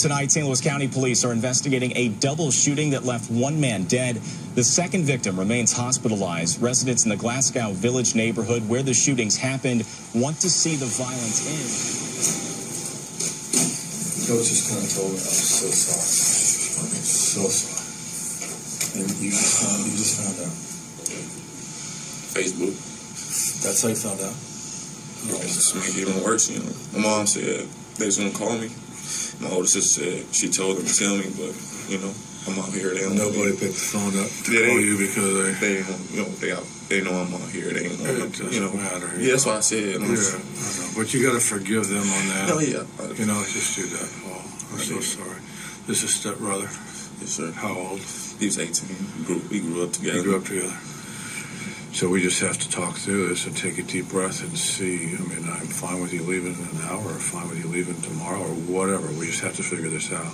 Tonight, St. Louis County Police are investigating a double shooting that left one man dead. The second victim remains hospitalized. Residents in the Glasgow Village neighborhood where the shootings happened want to see the violence end. Coach just kind of told me I was so sorry. So sorry. And you just found out. Facebook. That's how you found out? It just made it even worse, you know. My mom said they was gonna call me. My older sister said she told them to tell me, but you know, I'm out here. They don't Nobody picked the phone up to call you because they know I'm out here. They ain't gonna, you know, matter. Yeah, that's what I said. Yeah, I know. But you got to forgive them on that. Hell yeah. You know, just do that, Paul. I'm so sorry. This is stepbrother. Yes, sir. How old? He was 18. We grew up together. You grew up together. So we just have to talk through this and take a deep breath and see. I mean, I'm fine with you leaving in an hour, or fine with you leaving tomorrow, or whatever. We just have to figure this out.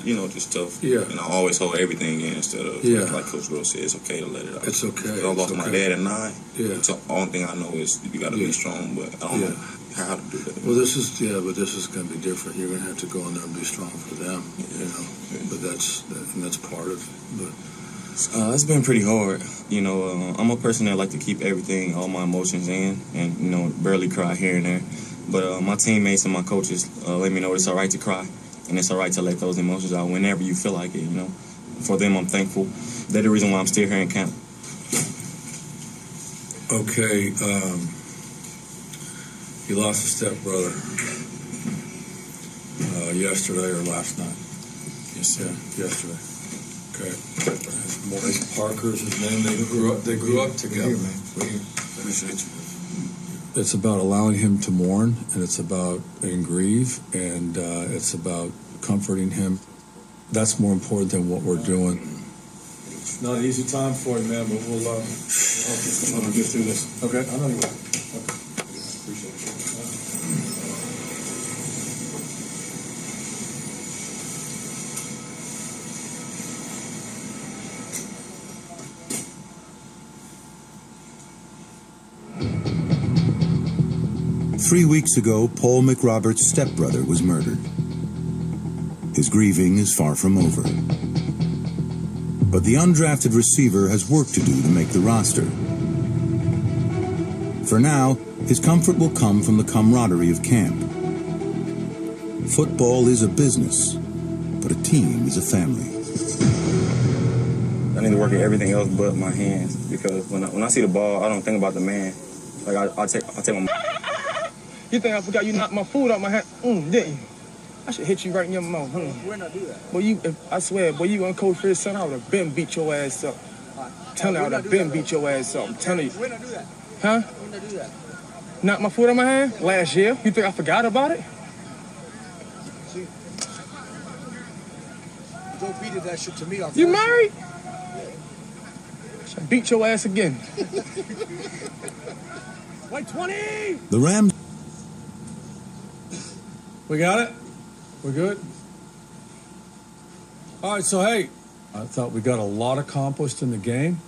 You know, just tough. Yeah. And I always hold everything in instead of, like Coach Gross said, it's okay to let it out. It's okay. I lost my dad at 9. Yeah. So the only thing I know is you got to be strong, but I don't know how to do that. Well, this is going to be different. You're going to have to go in there and be strong for them, you know. But that's part of it. But it's been pretty hard. You know, I'm a person that like to keep everything, all my emotions in, and, you know, barely cry here and there. But my teammates and my coaches let me know it's all right to cry, and it's all right to let those emotions out whenever you feel like it, you know. For them, I'm thankful. They're the reason why I'm still here in camp. Okay, you lost a stepbrother yesterday or last night? Yes, sir. Yeah, yesterday. Okay. Maurice Parker's his name. They grew up together. Appreciate you. It's about allowing him to mourn, and it's about and grieve, and it's about comforting him. That's more important than what we're doing. It's not an easy time for you, man, but we'll help you get through this. Okay? I know you will. Okay. Appreciate it. 3 weeks ago, Paul McRobert's stepbrother was murdered. His grieving is far from over. But the undrafted receiver has work to do to make the roster. For now, his comfort will come from the camaraderie of camp. Football is a business, but a team is a family. I need to work at everything else but my hands, because when I see the ball, I don't think about the man. Like, I take my... You think I forgot you knocked my food out my hand? Didn't you? I should hit you right in your mouth. We're not do that. Boy, I swear, boy, you uncoached for this son, I would have been beat your ass up. Tell me I would have been beat your ass up. I'm telling you. We're not do that. Huh? We're not do that. Knocked my food out my hand last year. You think I forgot about it? See? Don't beat that shit to me. You married? I should beat your ass again. Like 20! The Rams... We got it? We're good? All right, so hey, I thought we got a lot accomplished in the game.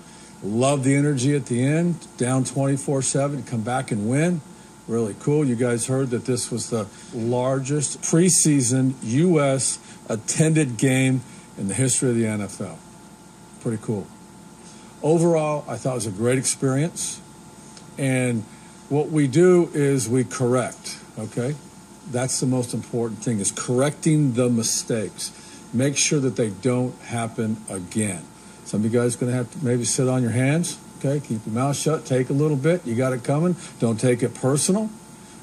Love the energy at the end, down 24-7, come back and win. Really cool. You guys heard that this was the largest preseason U.S. attended game in the history of the NFL. Pretty cool. Overall, I thought it was a great experience. And what we do is we correct, okay? That's the most important thing, is correcting the mistakes. Make sure that they don't happen again. Some of you guys are going to have to maybe sit on your hands, okay? Keep your mouth shut, take a little bit. You got it coming. Don't take it personal,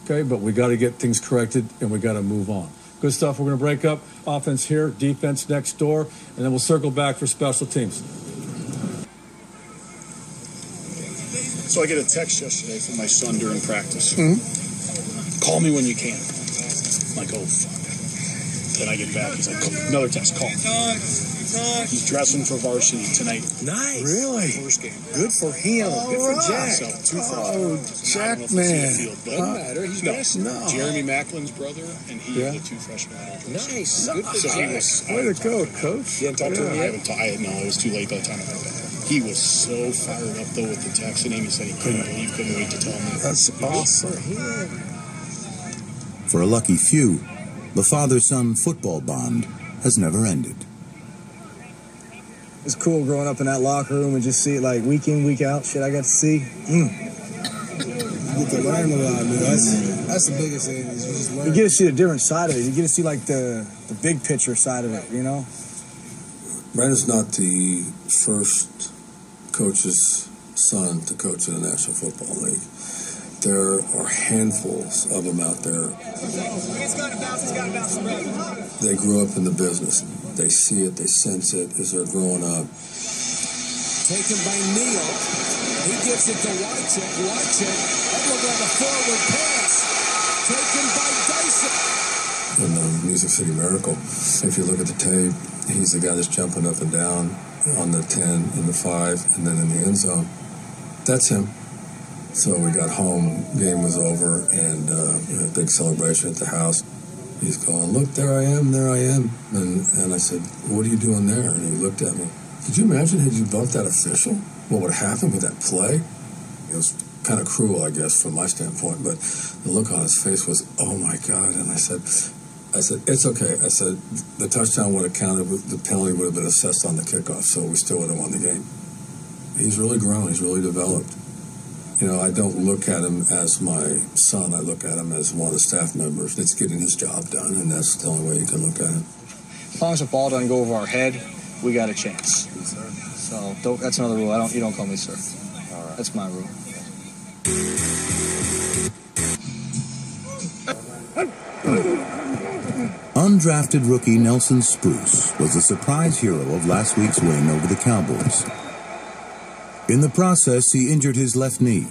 okay? But we got to get things corrected, and we got to move on. Good stuff. We're going to break up. Offense here, defense next door, and then we'll circle back for special teams. So I get a text yesterday from my son during practice. Call me when you can. I'm like, oh, fuck. Then I get back. He's like, another text, call me. He's dressing for varsity tonight. Nice. Really? First game. Good for him. Good for Jack. So, two freshmen. Jack, man. Doesn't matter. He's dressing. No. Jeremy Macklin's brother, and he are the two freshmen. Nice. Good for him. Way to go, Coach. You haven't talked to him yet? No, it was too late by the time I got back. He was so fired up, though, with the text and he said he couldn't wait to tell me. That's awesome. For a lucky few, the father-son football bond has never ended. It's cool growing up in that locker room and just see it like week in, week out. Shit I got to see. You get to learn a lot, man. That's the biggest thing. Is you just learn. You get to see a different side of it. You get to see like the big picture side of it, you know? Brandon's not the first coach's son to coach in the National Football League. There are handfuls of them out there. They grew up in the business. They see it, they sense it as they're growing up. Taken by Neal. He gives it to Wycheck. Wycheck. Look on the forward pass. Taken by Dyson. In the Music City Miracle, if you look at the tape, he's the guy that's jumping up and down on the 10, in the 5, and then in the end zone. That's him. So we got home, game was over, and we had a big celebration at the house. He's going, look, there I am. And I said, what are you doing there? And he looked at me. Could you imagine had you bumped that official? What would happen with that play? It was kind of cruel, I guess, from my standpoint, but the look on his face was, oh my God. And I said, it's okay. I said, the touchdown would have counted, the penalty would have been assessed on the kickoff, so we still would have won the game. He's really grown, he's really developed. You know, I don't look at him as my son. I look at him as one of the staff members that's getting his job done, and that's the only way you can look at him. As long as the ball doesn't go over our head, we got a chance. So that's another rule. You don't call me sir. All right. That's my rule. Undrafted rookie Nelson Spruce was the surprise hero of last week's win over the Cowboys. In the process, he injured his left knee,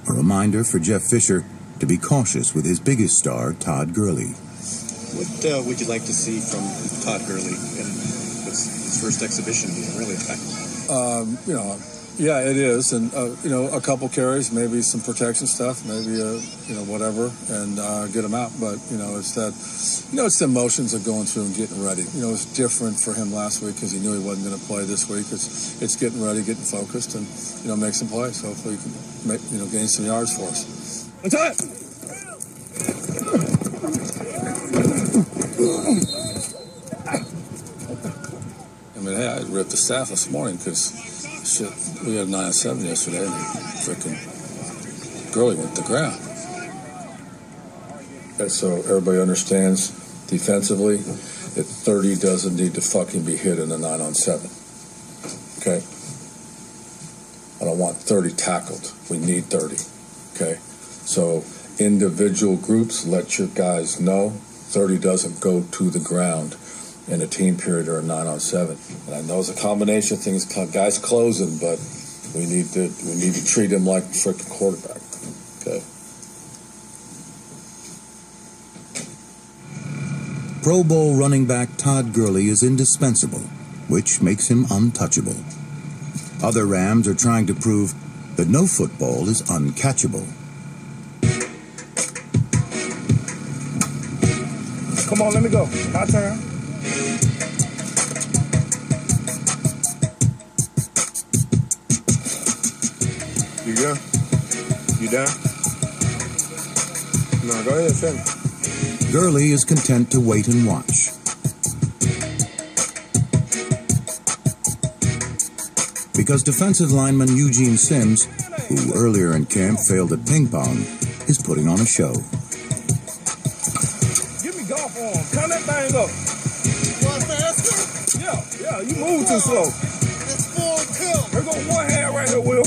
a reminder for Jeff Fisher to be cautious with his biggest star, Todd Gurley. What would you like to see from Todd Gurley in his first exhibition being really effective? Yeah, it is, and a couple carries, maybe some protection stuff, maybe whatever, and get him out. But it's the emotions of going through and getting ready. It's different for him last week because he knew he wasn't going to play this week. It's getting ready, getting focused, and make some plays. Hopefully, he can gain some yards for us. What's up? Hey, I ripped the staff this morning because we had 9-7 yesterday, and freaking Gurley went to the ground. And so everybody understands defensively that 30 doesn't need to fucking be hit in a 9-on-7. Okay? I don't want 30 tackled. We need 30. Okay? So individual groups, let your guys know 30 doesn't go to the ground in a team period or a 9-on-7. And I know it's a combination of things, guys closing, but we need to treat him like a freaking quarterback. Okay. Pro Bowl running back Todd Gurley is indispensable, which makes him untouchable. Other Rams are trying to prove that no football is uncatchable. Come on, let me go. My turn. You good? You down? No, go ahead, finish. Gurley is content to wait and watch. Because defensive lineman Eugene Sims, who earlier in camp failed at ping pong, is putting on a show. Give me golf on. Turn that thing up. You want faster? Yeah, you move too slow. It's full tilt. There goes one hand right here, Will.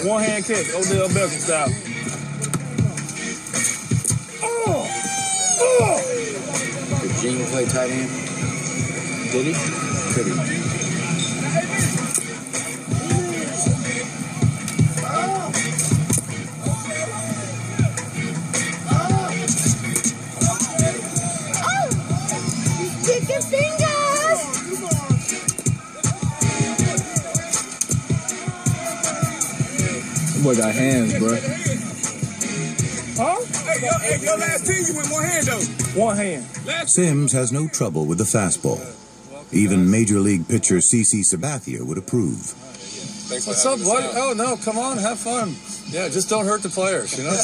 One hand catch, Odell Beckham style. Did Gene play tight end? Did he? Could he? Stick your fingers! Boy got hands, bro. Huh? Hey, your last team, you went one hand, though. One hand. Sims has no trouble with the fastball. Even Major League pitcher CeCe Sabathia would approve. What's up, buddy? Oh, no, come on, have fun. Yeah, just don't hurt the players, you know?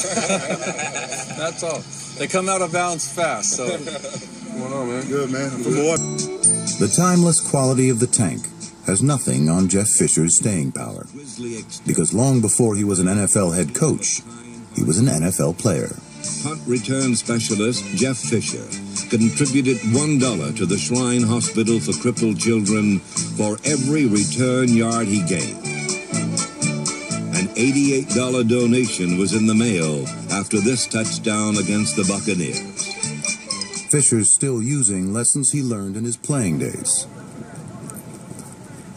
That's all. They come out of bounds fast, so. What's going on, man? Good, man. Good morning. The timeless quality of the tank has nothing on Jeff Fisher's staying power. Because long before he was an NFL head coach, he was an NFL player. Punt return specialist Jeff Fisher contributed $1 to the Shrine Hospital for Crippled Children for every return yard he gained. An $88 donation was in the mail after this touchdown against the Buccaneers. Fisher's still using lessons he learned in his playing days.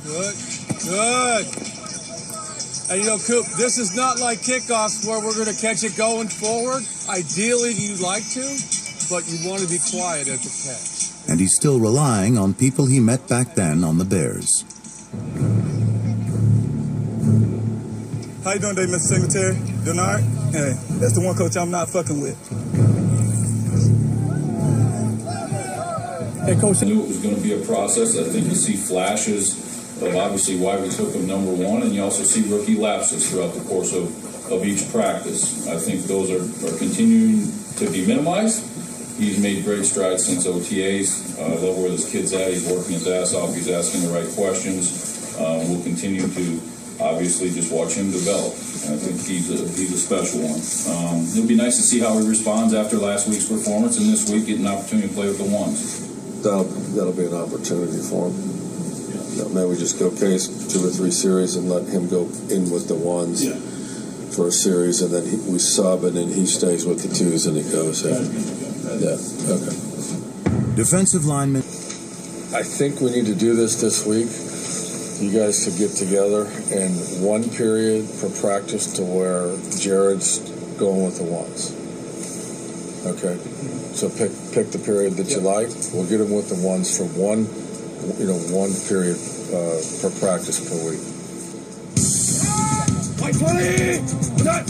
Good, good. And you know, Coop, this is not like kickoffs where we're going to catch it going forward. Ideally, you'd like to, but you want to be quiet at the catch. And he's still relying on people he met back then on the Bears. How you doing today, Mr. Singletary? Doing all right? Hey, that's the one coach I'm not fucking with. Hey, Coach, I knew it was going to be a process. I think you see flashes of obviously why we took him number one, and you also see rookie lapses throughout the course of each practice. I think those are continuing to be minimized. He's made great strides since OTAs. I love where this kid's at. He's working his ass off. He's asking the right questions. We'll continue to obviously just watch him develop. I think he's a special one. It'll be nice to see how he responds after last week's performance, and this week get an opportunity to play with the ones. That'll be an opportunity for him. Maybe we just go case 2 or 3 series and let him go in with the ones for a series, and then we sub, and then he stays with the 2s and he goes in. Yeah, okay. Defensive lineman. I think we need to do this week. You guys to get together in one period for practice to where Jared's going with the ones. Okay, so pick the period that you like. We'll get him with the ones for one period per practice per week. White 20! Got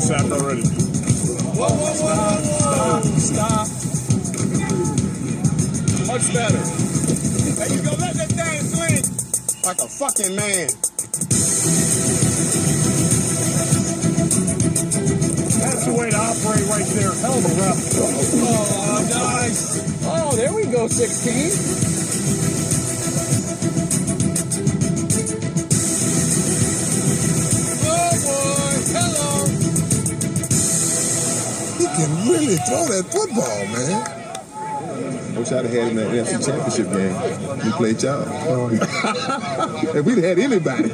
sacked already. Whoa. Stop. Much better. There you go. Let that thing swing. Like a fucking man. That's the way to operate right there. Hell of a rep. Oh, nice. Oh, there we go, 16. He can really throw that football, man. Wish I'd have had him in that NFC Championship game. We played y'all. If we'd had anybody.